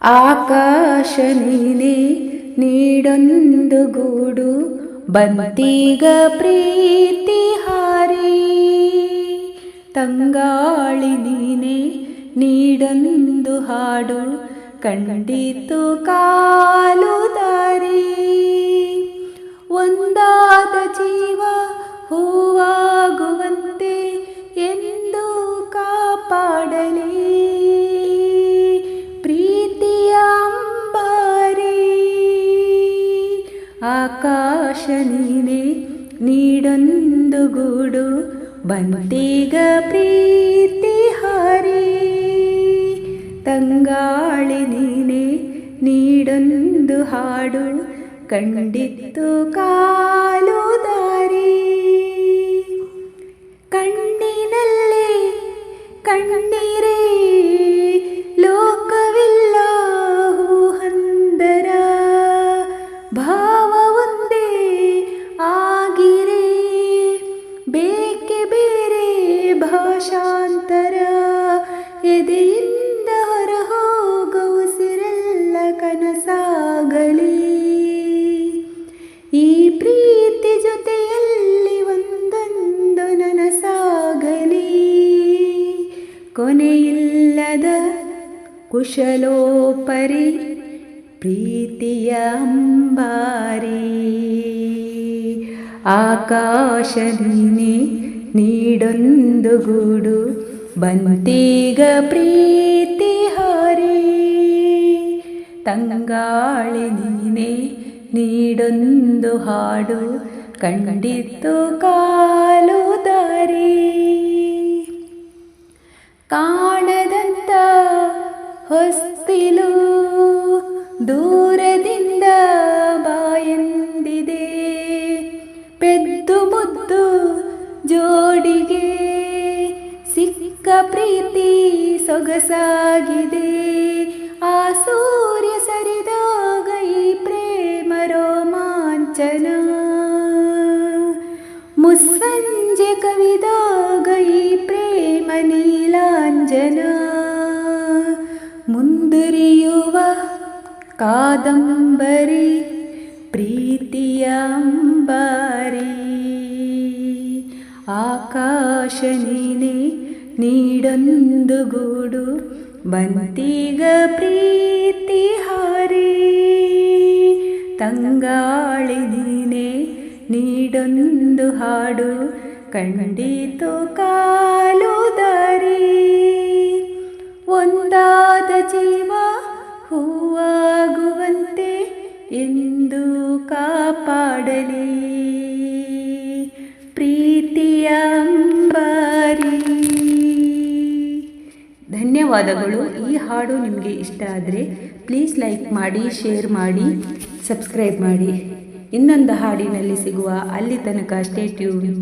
ಆಕಾಶ ನೀನೆ ನೀಡೊಂದು ಗೂಡು ಬಂತೀಗ ಪ್ರೀತಿ ಹಾರಿ. ತಂಗಾಳಿ ನೀನೆ ನೀಡೊಂದು ಹಾಡು ಕಂಡಿತು ಕಾಲು ದಾರಿ. ಒಂದಾದ ಜೀವ ಹೂವಾಗುವಂತೆ ಎಂದು ಕಾಪಾಡಲಿ ಪ್ರೀತಿಯ ಅಂಬಾರಿ. ಆಕಾಶ ನೀನೆ ನೀಡೊಂದು ಗೂಡು ಬಂತೀಗ ಪ್ರೀತಿ ಹಾರಿ. ತಂಗಾಳಿ ನೀನೆ ನೀಡೊಂದು ಹಾಡು ಕಂಡಿತ್ತು ಕಾಲು ದಾರಿ. ಕಣ್ಣಿನಲ್ಲೇ ಕಣ್ಣೀರೇ ಲೋಕವಿಲ್ಲ ಹೂಹಂದರ. ಭಾವ ಒಂದೇ ಆಗಿರೇ ಬೇಕೆ ಬೇರೆ ಭಾಷಾಂತರ. ಎದೆಯಿಂದ ಹೊರಹೋಗ ಉಸಿರೆಲ್ಲ ಕನಸಾಗಲಿ ಈ ಪ್ರೀತಿ ಜೊತೆಯಲ್ಲಿ ಒಂದೊಂದು ನನಸಾಗಲಿ. ಕೊನೆಯಿಲ್ಲದ ಕುಶಲೋಪರಿ ಪ್ರೀತಿಯ ಅಂಬಾರಿ. ಆಕಾಶ ನೀನೆ ನೀಡೊಂದು ಗೂಡು ಬಂತೀಗ ಪ್ರೀತಿ ಹಾರಿ. ತಂಗಾಳಿ ನೀನೆ ನೀಡೊಂದು ಹಾಡು ಕಂಡಿತ್ತು ಕಾಲು ದಾರಿ. ಕಾಣದಂತ ಹೊಸ್ತಿಲು ದೂರದಿಂದ ಬಾಯಂದಿದೆ. ಪೆದ್ದು ಮುದ್ದು ಜೋಡಿಗೆ ಸಿಕ್ಕ ಪ್ರೀತಿ ಸೊಗಸಾಗಿದೆ. ಆ ಸೂರ್ಯ ಸರಿದಾಗ ಈ ಪ್ರೇಮ ರೋಮಾಂಚನ. ಮುಸ್ಸಂಜೆ ಕವಿದಾಗ ಈ ಪ್ರೇಮ ನೀಲಾಂಜನ. ಮುಂದುರಿಯುವ ಕಾದಂಬರಿ ಪ್ರೀತಿಯ ಅಂಬಾರಿ. ಆಕಾಶ ನೀನೆ ನೀಡೊಂದು ಗೂಡು ಬಂತೀಗ ಪ್ರೀತಿ ಹಾರಿ. ತಂಗಾಳಿ ನೀನೆ ನೀಡೊಂದು ಹಾಡು ಕಂಡಿತು ಕಾಲು ದಾರಿ. ಒಂದಾದ ಜೀವ ಹೂವಾಗುವಂತೆ ಎಂದು ಕಾಪಾಡಲಿ ಪ್ರೀತಿಯ ಅಂಬಾರಿ. ಧನ್ಯವಾದಗಳು. ಈ ಹಾಡು ನಿಮಗೆ ಇಷ್ಟ ಆದರೆ ಪ್ಲೀಸ್ ಲೈಕ್ ಮಾಡಿ, ಶೇರ್ ಮಾಡಿ, ಸಬ್ಸ್ಕ್ರೈಬ್ ಮಾಡಿ. ಇನ್ನೊಂದು ಹಾಡಿನಲ್ಲಿ ಸಿಗುವ ಅಲ್ಲಿ ತನಕ ಸ್ಟೇ ಟ್ಯೂನ್.